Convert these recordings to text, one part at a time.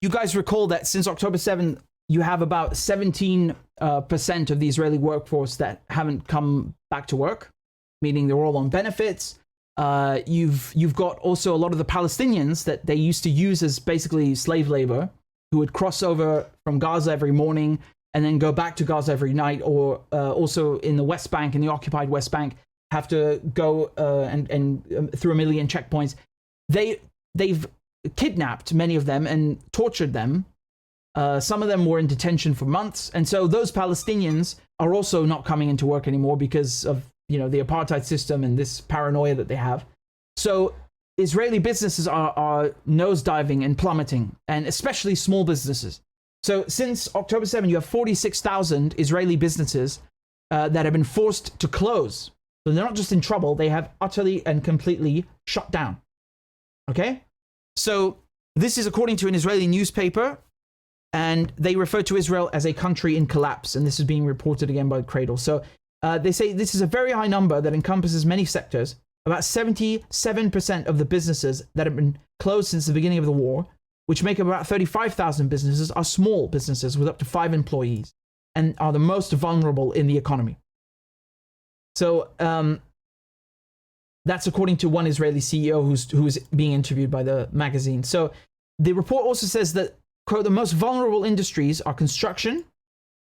you guys recall that since October 7th, you have about 17% of the Israeli workforce that haven't come back to work, meaning they're all on benefits. You've got also a lot of the Palestinians that they used to use as basically slave labor, who would cross over from Gaza every morning and then go back to Gaza every night, or also in the West Bank, in the occupied West Bank, have to go and through a million checkpoints. They've kidnapped many of them and tortured them. Some of them were in detention for months, and so those Palestinians are also not coming into work anymore because of the apartheid system and this paranoia that they have. So Israeli businesses are nosediving and plummeting, and especially small businesses. So since October 7, you have 46,000 Israeli businesses that have been forced to close. So they're not just in trouble, they have utterly and completely shut down. Okay? So this is according to an Israeli newspaper, and they refer to Israel as a country in collapse, and this is being reported again by the Cradle. So they say this is a very high number that encompasses many sectors. About 77% of the businesses that have been closed since the beginning of the war, which make up about 35,000 businesses, are small businesses with up to 5 employees and are the most vulnerable in the economy. So that's according to one Israeli CEO who's being interviewed by the magazine. So the report also says that, quote, the most vulnerable industries are construction,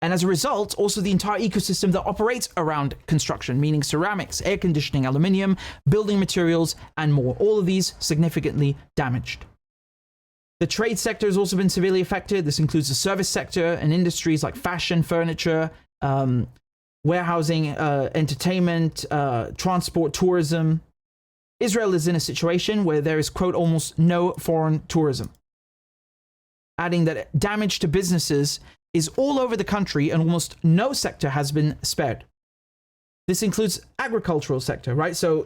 and as a result, also the entire ecosystem that operates around construction, meaning ceramics, air conditioning, aluminium, building materials, and more. All of these significantly damaged. The trade sector has also been severely affected. This includes the service sector and industries like fashion, furniture, warehousing, entertainment, transport, tourism. Israel is in a situation where there is, quote, almost no foreign tourism. Adding that damage to businesses is all over the country and almost no sector has been spared. This includes agricultural sector, right? So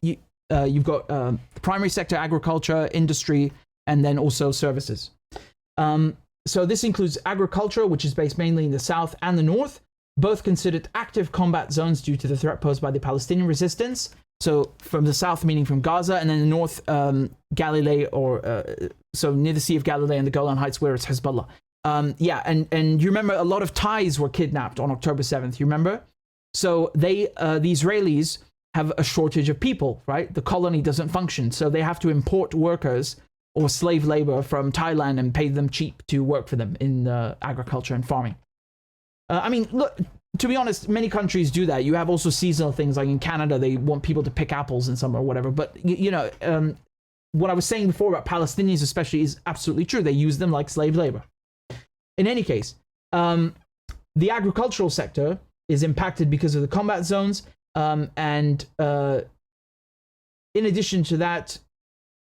you've got the primary sector, agriculture, industry, and then also services. So this includes agriculture, which is based mainly in the south and the north, both considered active combat zones due to the threat posed by the Palestinian resistance. So from the south, meaning from Gaza, and then the north, Galilee, or so near the Sea of Galilee and the Golan Heights, where it's Hezbollah. And you remember a lot of Thais were kidnapped on October 7th, you remember? So the Israelis have a shortage of people, right? The colony doesn't function, so they have to import workers or slave labor from Thailand and pay them cheap to work for them in agriculture and farming. I mean, look, to be honest, many countries do that. You have also seasonal things, like in Canada, they want people to pick apples in summer or whatever. But, what I was saying before about Palestinians especially is absolutely true. They use them like slave labor. In any case, the agricultural sector is impacted because of the combat zones. And in addition to that,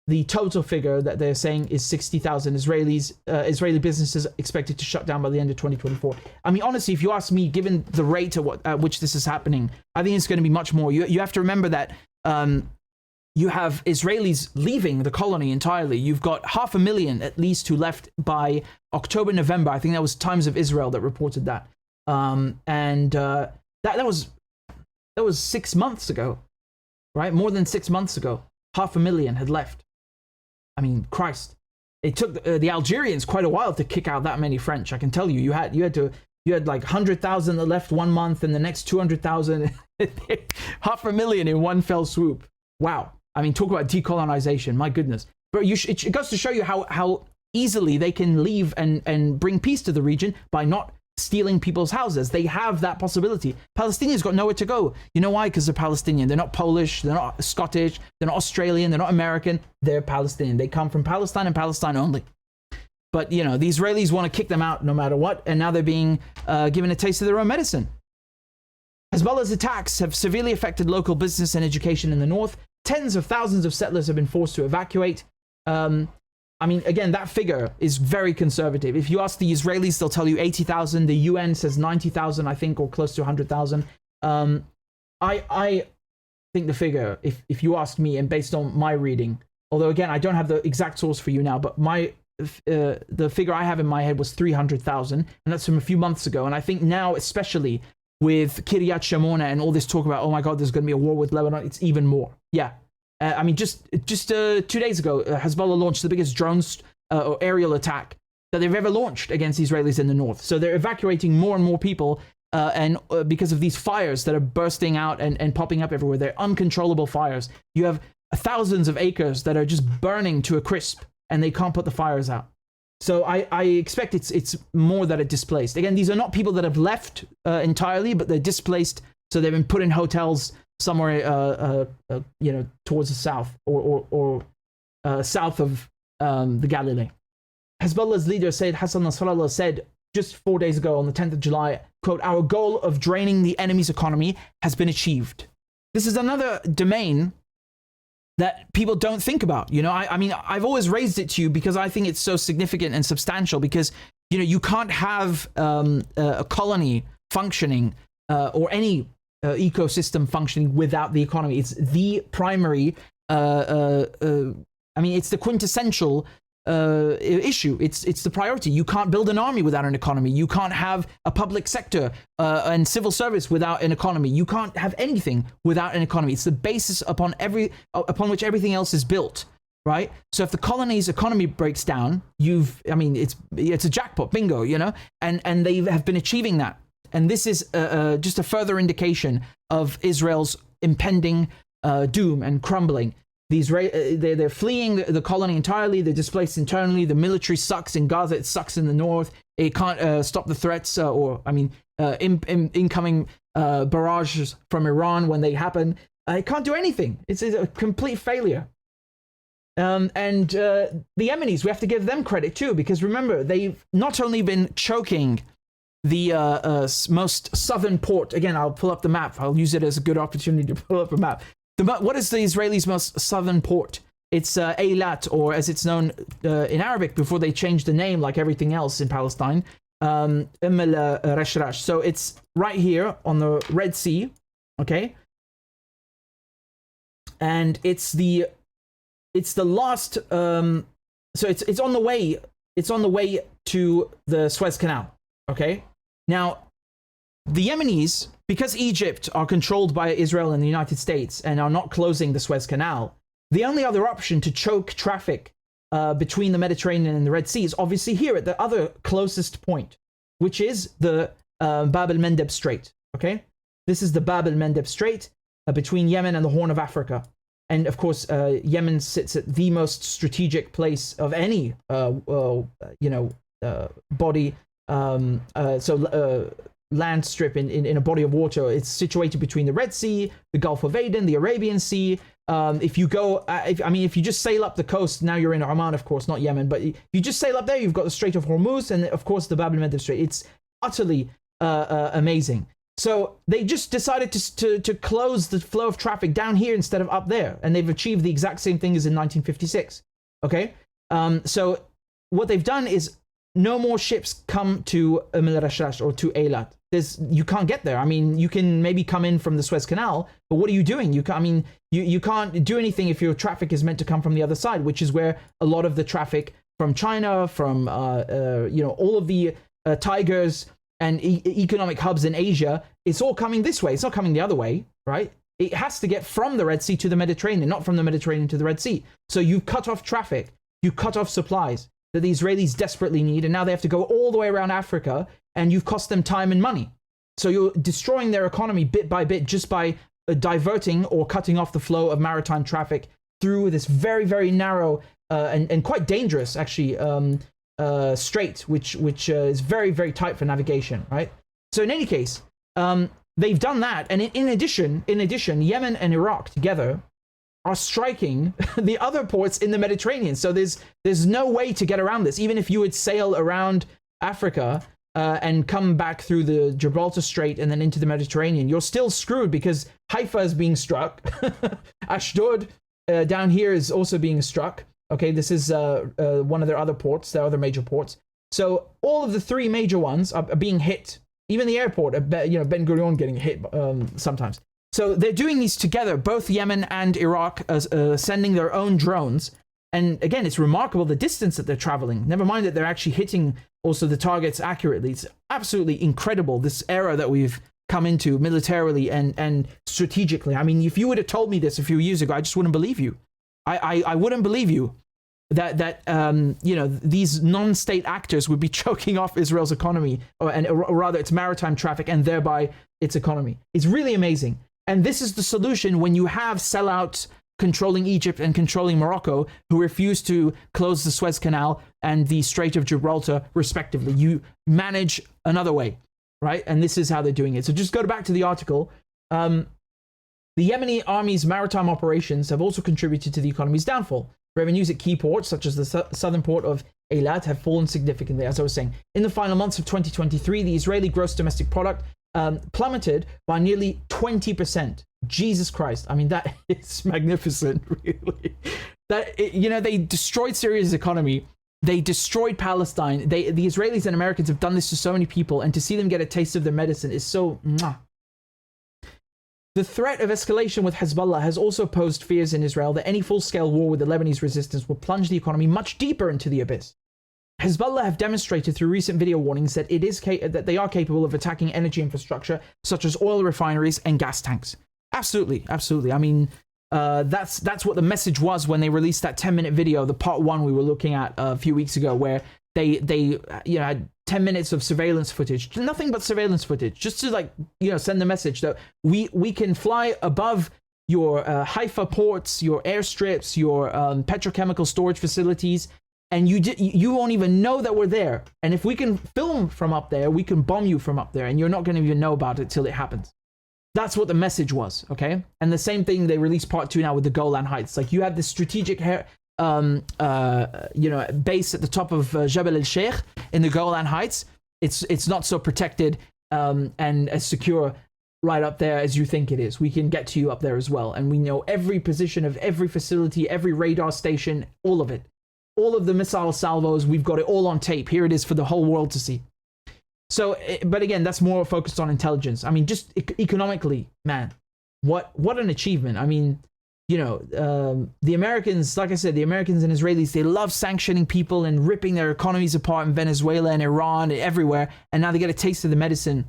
the total figure that they're saying is 60,000 Israeli businesses expected to shut down by the end of 2024. I mean, honestly, if you ask me, given the rate at which this is happening, I think it's going to be much more. You have to remember that you have Israelis leaving the colony entirely. You've got 500,000 at least who left by October, November. I think that was Times of Israel that reported that. That was 6 months ago, right? More than 6 months ago. 500,000 had left. I mean, Christ, it took the Algerians quite a while to kick out that many French. I can tell you, you had like 100,000 that left 1 month, and the next 200,000, 500,000 in one fell swoop. Wow. I mean, talk about decolonization. My goodness. But it goes to show you how easily they can leave and bring peace to the region by not stealing people's houses. They have that possibility. Palestinians got nowhere to go. You know why? Because they're Palestinian. They're not Polish. They're not Scottish. They're not Australian. They're not American. They're Palestinian. They come from Palestine and Palestine only. But, the Israelis want to kick them out no matter what. And now they're being given a taste of their own medicine. Hezbollah's attacks have severely affected local business and education in the north. Tens of thousands of settlers have been forced to evacuate. I mean, again, that figure is very conservative. If you ask the Israelis, they'll tell you 80,000. The UN says 90,000, I think, or close to 100,000. I think the figure, if you ask me, and based on my reading, although, again, I don't have the exact source for you now, but the figure I have in my head was 300,000, and that's from a few months ago. And I think now, especially with Kiryat Shimona and all this talk about, oh my God, there's going to be a war with Lebanon, it's even more. Yeah. I mean, just 2 days ago, Hezbollah launched the biggest drone or aerial attack that they've ever launched against Israelis in the north. So they're evacuating more and more people, and because of these fires that are bursting out and popping up everywhere. They're uncontrollable fires. You have thousands of acres that are just burning to a crisp, and they can't put the fires out. So I expect it's more that are displaced. Again, these are not people that have left entirely, but they're displaced. So they've been put in hotels somewhere, towards the south or south of the Galilee. Hezbollah's leader Sayyid Hassan Nasrallah said just 4 days ago on the 10th of July, quote, "Our goal of draining the enemy's economy has been achieved." This is another domain that people don't think about. I mean, I've always raised it to you because I think it's so significant and substantial, because, you can't have a colony functioning or any ecosystem functioning without the economy. It's the primary, it's the quintessential issue. It's the priority. You can't build an army without an economy. You can't have a public sector and civil service without an economy. You can't have anything without an economy. It's the basis upon which everything else is built, right? So if the colony's economy breaks down, it's a jackpot, bingo, and they have been achieving that. And this is just a further indication of Israel's impending doom and crumbling. They're fleeing the colony entirely. They're displaced internally. The military sucks in Gaza. It sucks in the north. It can't stop the threats incoming barrages from Iran when they happen. It can't do anything. It's a complete failure. And the Yemenis, we have to give them credit too, because remember, they've not only been choking the most southern port. Again, I'll pull up the map. I'll use it as a good opportunity to pull up a map. What is the Israelis' most southern port? It's Eilat, or as it's known in Arabic before they changed the name, like everything else in Palestine, Rashrash. So it's right here on the Red Sea, okay? And it's the last. So it's on the way. It's on the way to the Suez Canal, okay? Now, the Yemenis, because Egypt are controlled by Israel and the United States and are not closing the Suez Canal, the only other option to choke traffic between the Mediterranean and the Red Sea is obviously here at the other closest point, which is the Bab el-Mandeb Strait, okay? This is the Bab el-Mandeb Strait between Yemen and the Horn of Africa. And of course, Yemen sits at the most strategic place of any, body, land strip in a body of water. It's situated between the Red Sea, the Gulf of Aden, the Arabian Sea. If you just sail up the coast, now you're in Oman, of course, not Yemen, but if you just sail up there, you've got the Strait of Hormuz and, of course, the Bab el-Mandeb Strait. It's utterly amazing. So they just decided to close the flow of traffic down here instead of up there, and they've achieved the exact same thing as in 1956. Okay, so what they've done is no more ships come to Rashrash or to Eilat. You can't get there. I mean, you can maybe come in from the Suez Canal, but what are you doing? You can't do anything if your traffic is meant to come from the other side, which is where a lot of the traffic from China, from all of the tigers and economic hubs in Asia, it's all coming this way. It's not coming the other way, right? It has to get from the Red Sea to the Mediterranean, not from the Mediterranean to the Red Sea. So you cut off traffic, you cut off supplies that the Israelis desperately need, and now they have to go all the way around Africa, and you've cost them time and money. So you're destroying their economy bit by bit just by diverting or cutting off the flow of maritime traffic through this very, very narrow and quite dangerous, actually, strait, which is very, very tight for navigation, right? So in any case, they've done that, and in addition, Yemen and Iraq together are striking the other ports in the Mediterranean. So there's no way to get around this. Even if you would sail around Africa and come back through the Gibraltar Strait and then into the Mediterranean, you're still screwed because Haifa is being struck. Ashdod down here is also being struck. Okay, this is one of their other ports, their other major ports. So all of the three major ones are being hit. Even the airport, Ben Gurion getting hit sometimes. So they're doing these together, both Yemen and Iraq, sending their own drones. And again, it's remarkable the distance that they're traveling. Never mind that they're actually hitting also the targets accurately. It's absolutely incredible, this era that we've come into militarily and strategically. I mean, if you would have told me this a few years ago, I just wouldn't believe you. I wouldn't believe you. these non-state actors would be choking off Israel's economy, or rather its maritime traffic, and thereby its economy. It's really amazing. And this is the solution when you have sellouts controlling Egypt and controlling Morocco, who refuse to close the Suez Canal and the Strait of Gibraltar, respectively. You manage another way, right? And this is how they're doing it. So just go back to the article. The Yemeni army's maritime operations have also contributed to the economy's downfall. Revenues at key ports, such as the southern port of Eilat, have fallen significantly, as I was saying. In the final months of 2023, the Israeli gross domestic product plummeted by nearly 20%. Jesus Christ. I mean, that is magnificent, really. They destroyed Syria's economy. They destroyed Palestine. The Israelis and Americans have done this to so many people, and to see them get a taste of their medicine is so... Mwah. The threat of escalation with Hezbollah has also posed fears in Israel that any full-scale war with the Lebanese resistance will plunge the economy much deeper into the abyss. Hezbollah have demonstrated through recent video warnings that that they are capable of attacking energy infrastructure such as oil refineries and gas tanks. Absolutely. I mean, that's what the message was when they released that 10-minute video, the part 1 we were looking at a few weeks ago, where they had 10 minutes of surveillance footage, nothing but surveillance footage, just to send the message that we can fly above your Haifa ports, your airstrips, your petrochemical storage facilities, and you won't even know that we're there. And if we can film from up there, we can bomb you from up there, and you're not going to even know about it till it happens. That's what the message was, okay? And the same thing, they released part 2 now with the Golan Heights. Like, you have this strategic base at the top of Jebel el-Sheikh in the Golan Heights. It's not so protected and as secure right up there as you think it is. We can get to you up there as well. And we know every position of every facility, every radar station, all of it. All of the missile salvos, we've got it all on tape. Here it is for the whole world to see. So, but again, that's more focused on intelligence. I mean, just economically, man, what an achievement. I mean, the Americans, like I said, the Americans and Israelis, they love sanctioning people and ripping their economies apart in Venezuela and Iran and everywhere. And now they get a taste of the medicine.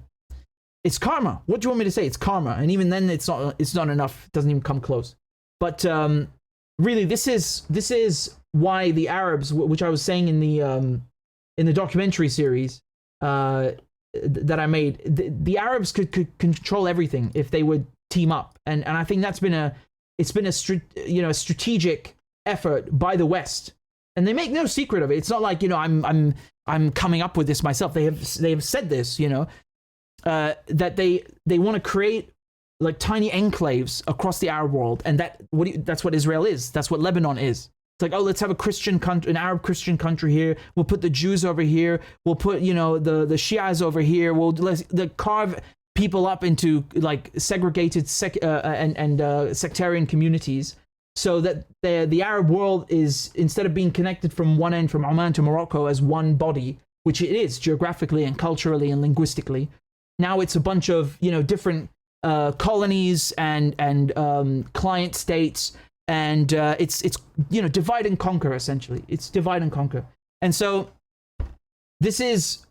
It's karma. What do you want me to say? It's karma. And even then, it's not enough. It doesn't even come close. But really, this is why the Arabs, which I was saying in the documentary series that I made, the Arabs could control everything if they would team up. And I think that's been a strategic effort by the West, and they make no secret of it. It's not like I'm coming up with this myself. They have said this, that they want to create like tiny enclaves across the Arab world, and that's what Israel is. That's what Lebanon is. It's like, oh, let's have an Arab Christian country here. We'll put the Jews over here. We'll put the Shias over here. Let's carve people up into like segregated sectarian communities, so that the Arab world is, instead of being connected from one end, from Oman to Morocco, as one body, which it is geographically and culturally and linguistically, now it's a bunch of different colonies and client states, and it's divide and conquer, essentially. It's divide and conquer. And so this is,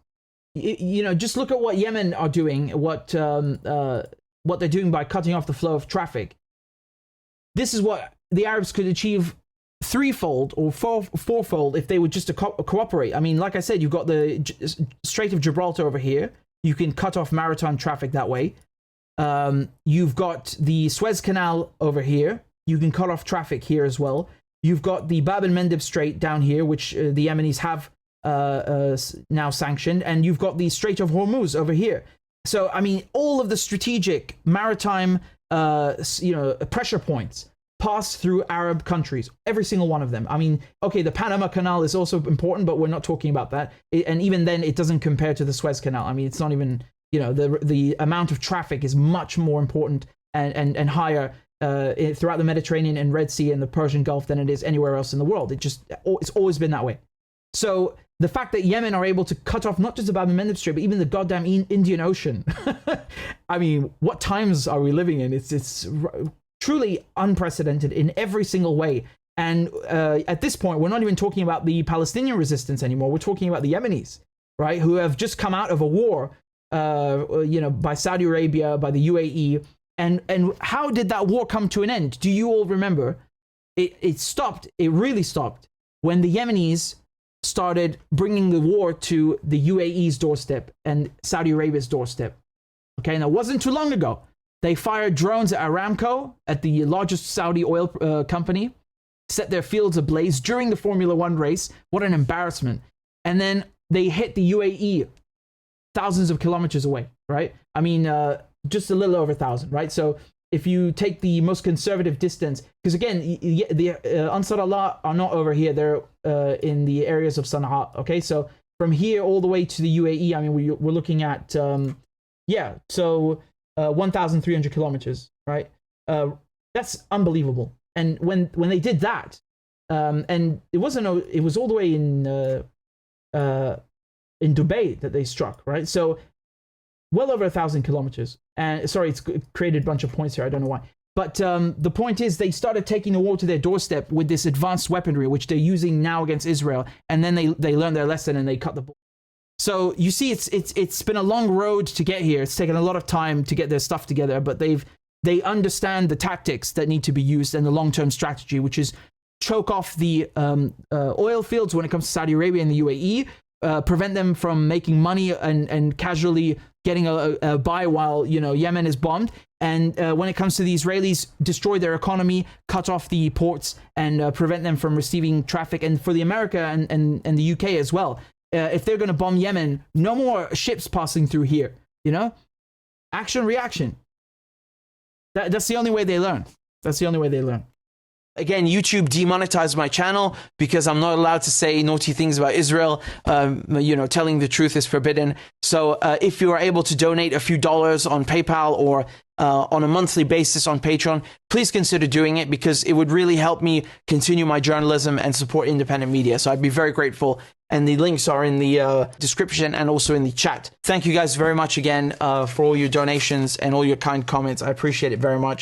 just look at what Yemen are doing, what they're doing by cutting off the flow of traffic. This is what the Arabs could achieve threefold or fourfold if they would just cooperate. I mean, like I said, you've got the Strait of Gibraltar over here. You can cut off maritime traffic that way. You've got the Suez Canal over here. You can cut off traffic here as well. You've got the Bab el-Mandeb Strait down here, which the Yemenis have now sanctioned, and you've got the Strait of Hormuz over here. So, I mean, all of the strategic maritime, pressure points pass through Arab countries, every single one of them. I mean, okay, the Panama Canal is also important, but we're not talking about that. And even then, it doesn't compare to the Suez Canal. I mean, it's not even, the amount of traffic is much more important and higher throughout the Mediterranean and Red Sea and the Persian Gulf than it is anywhere else in the world. It's always been that way. So the fact that Yemen are able to cut off not just the Bab el-Mandeb Strait, but even the goddamn Indian Ocean. I mean, what times are we living in? It's truly unprecedented in every single way. And at this point, we're not even talking about the Palestinian resistance anymore. We're talking about the Yemenis, right? Who have just come out of a war, by Saudi Arabia, by the UAE. And how did that war come to an end? Do you all remember? It stopped. It really stopped when the Yemenis started bringing the war to the UAE's doorstep and Saudi Arabia's doorstep. Okay, now it wasn't too long ago. They fired drones at Aramco, at the largest Saudi oil company, set their fields ablaze during the Formula One race. What an embarrassment. And then they hit the UAE thousands of kilometers away, right? I mean, just a little over 1,000, right? So if you take the most conservative distance, because again, the Ansar Allah are not over here. They're in the areas of Sana'a, okay? So from here all the way to the UAE, I mean, we're looking at, 1,300 kilometers, right? That's unbelievable. And when they did that, and it was all the way in Dubai that they struck, right? So well over 1,000 kilometers. And sorry, it's created a bunch of points here. I don't know why. But the point is, they started taking the war to their doorstep with this advanced weaponry, which they're using now against Israel. And then they learned their lesson and they cut the ball. So you see, it's been a long road to get here. It's taken a lot of time to get their stuff together, but they understand the tactics that need to be used and the long-term strategy, which is choke off the oil fields when it comes to Saudi Arabia and the UAE, prevent them from making money and casually getting a buy while Yemen is bombed. And when it comes to the Israelis, destroy their economy, cut off the ports, and prevent them from receiving traffic. And for the America and the UK as well, if they're going to bomb Yemen, no more ships passing through here. Action, reaction. That's the only way they learn. That's the only way they learn. Again, YouTube demonetized my channel because I'm not allowed to say naughty things about Israel. Telling the truth is forbidden. So if you are able to donate a few dollars on PayPal or on a monthly basis on Patreon, please consider doing it, because it would really help me continue my journalism and support independent media. So I'd be very grateful. And the links are in the description and also in the chat. Thank you guys very much again for all your donations and all your kind comments. I appreciate it very much.